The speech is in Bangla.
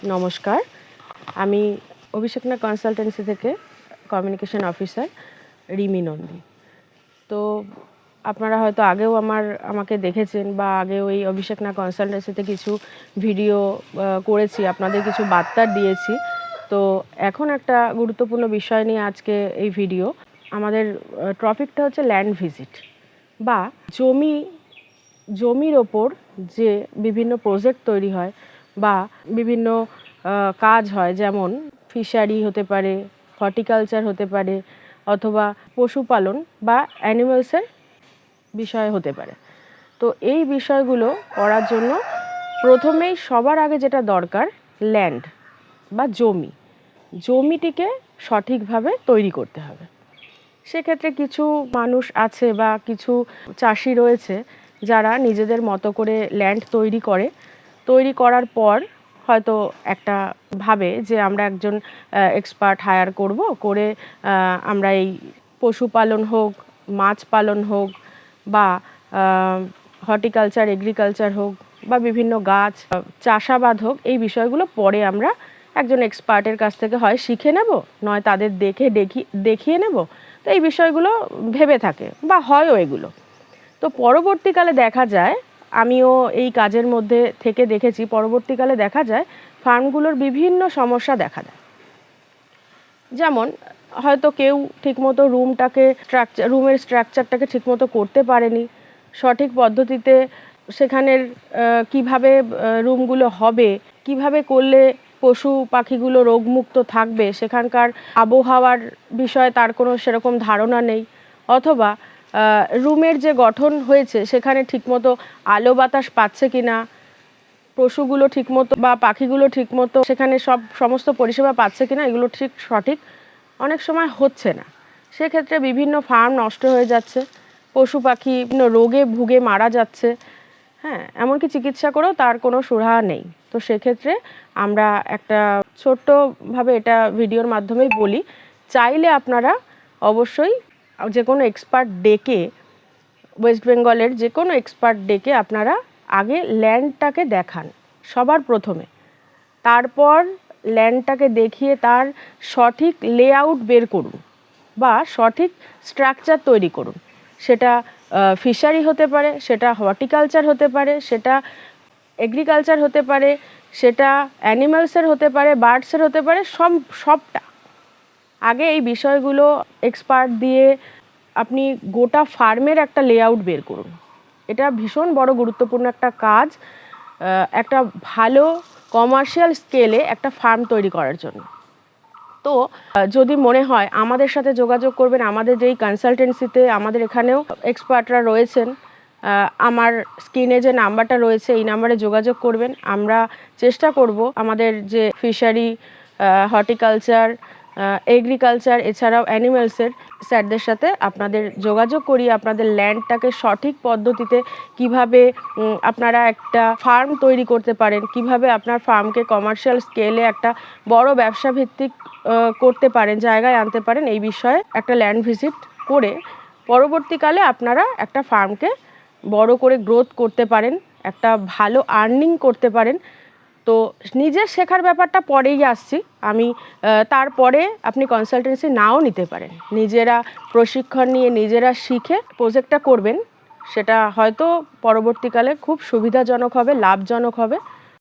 নমস্কার, আমি অভিষেকনা কনসালটেন্সি থেকে কমিউনিকেশন অফিসার রিমি নন্দী। তো আপনারা হয়তো আগেও আমাকে দেখেছেন বা আগেও এই অভিষেকনা কনসালটেন্সিতে কিছু ভিডিও করেছি, আপনাদের কিছু বার্তা দিয়েছি। তো এখন একটা গুরুত্বপূর্ণ বিষয় নিয়ে আজকে এই ভিডিও। আমাদের টপিকটা হচ্ছে ল্যান্ড ভিজিট বা জমির ওপর যে বিভিন্ন প্রজেক্ট তৈরি হয় বা বিভিন্ন কাজ হয়, যেমন ফিশারি হতে পারে, হর্টিকালচার হতে পারে, অথবা পশুপালন বা অ্যানিমালসের বিষয় হতে পারে। তো এই বিষয়গুলো করার জন্য প্রথমেই সবার আগে যেটা দরকার, ল্যান্ড বা জমিটিকে সঠিকভাবে তৈরি করতে হবে। সেক্ষেত্রে কিছু মানুষ আছে বা কিছু চাষি রয়েছে যারা নিজেদের মতো করে ল্যান্ড তৈরি করার পর হয়তো একটা ভাবে যে আমরা একজন এক্সপার্ট হায়ার করে আমরা এই পশুপালন হোক, মাছ পালন হোক বা হর্টিকালচার, এগ্রিকালচার হোক বা বিভিন্ন গাছ চাষাবাদ হোক, এই বিষয়গুলো পরে আমরা একজন এক্সপার্টের কাছ থেকে হয় শিখে নেব, নয় তাদের দেখিয়ে নেব। তো এই বিষয়গুলো ভেবে থাকে বা হয়ও এগুলো। তো পরবর্তীকালে দেখা যায়, আমিও এই কাজের মধ্যে থেকে দেখেছি, পরবর্তীকালে দেখা যায় ফার্মগুলোর বিভিন্ন সমস্যা দেখা দেয়। যেমন হয়তো কেউ ঠিকমতো রুমের স্ট্রাকচারটাকে ঠিকমতো করতে পারেনি, সঠিক পদ্ধতিতে সেখানের কিভাবে রুমগুলো হবে, কিভাবে করলে পশু পাখিগুলো রোগমুক্ত থাকবে, সেখানকার আবহাওয়ার বিষয়ে তার কোনো সেরকম ধারণা নেই, অথবা রুমের যে গঠন হয়েছে সেখানে ঠিকমতো আলো বাতাস পাচ্ছে কিনা, পশুগুলো ঠিকমতো বা পাখিগুলো ঠিকমতো সেখানে সমস্ত পরিষেবা পাচ্ছে কিনা, এগুলো সঠিক অনেক সময় হচ্ছে না। সেক্ষেত্রে বিভিন্ন ফার্ম নষ্ট হয়ে যাচ্ছে, পশু পাখি বিভিন্ন রোগে ভুগে মারা যাচ্ছে। হ্যাঁ, এমনকি চিকিৎসা করেও তার কোনো সুরাহা নেই। তো সেক্ষেত্রে আমরা একটা ছোট্টভাবে এটা ভিডিওর মাধ্যমেই বলি, চাইলে আপনারা অবশ্যই যে কোনো এক্সপার্ট ডেকে, ওয়েস্ট বেঙ্গলের যে কোনো এক্সপার্ট ডেকে আপনারা আগে ল্যান্ডটাকে দেখান সবার প্রথমে। তারপর ল্যান্ডটাকে দেখিয়ে তার সঠিক লেআউট বের করুন বা সঠিক স্ট্রাকচার তৈরি করুন। সেটা ফিশারি হতে পারে, সেটা হর্টিকালচার হতে পারে, সেটা এগ্রিকালচার হতে পারে, সেটা অ্যানিমালসের হতে পারে, বার্ডসের হতে পারে, সবটা আগে এই বিষয়গুলো এক্সপার্ট দিয়ে আপনি গোটা ফার্মের একটা লেআউট বের করুন। এটা ভীষণ বড় গুরুত্বপূর্ণ একটা কাজ, একটা ভালো কমার্শিয়াল স্কেলে একটা ফার্ম তৈরি করার জন্য। তো যদি মনে হয় আমাদের সাথে যোগাযোগ করবেন, আমাদের যেই কনসালটেন্সিতে আমাদের এখানেও এক্সপার্টরা রয়েছেন, আমার স্ক্রিনে যে নাম্বারটা রয়েছে এই নাম্বারে যোগাযোগ করবেন। আমরা চেষ্টা করব আমাদের যে ফিশারি, হর্টিকালচার, এগ্রিকালচার এছাড়াও অ্যানিমালসের স্যারদের সাথে আপনাদের যোগাযোগ করিয়ে আপনাদের ল্যান্ডটাকে সঠিক পদ্ধতিতে কিভাবে আপনারা একটা ফার্ম তৈরি করতে পারেন, কিভাবে আপনার ফার্মকে কমার্শিয়াল স্কেলে একটা বড় ব্যবসা ভিত্তিক করতে পারেন, জায়গায় আনতে পারেন, এই বিষয়ে একটা ল্যান্ড ভিজিট করে পরবর্তীকালে আপনারা একটা ফার্মকে বড় করে গ্রোথ করতে পারেন, একটা ভালো আর্নিং করতে পারেন। তো নিজের শেখার ব্যাপারটা পরেই আসছি আমি, তারপরে আপনি কনসালটেন্সি নাও নিতে পারেন, নিজেরা প্রশিক্ষণ নিয়ে নিজেরা শিখে প্রজেক্টটা করবেন। সেটা হয়তো পরবর্তীকালে খুব সুবিধাজনক হবে, লাভজনক হবে।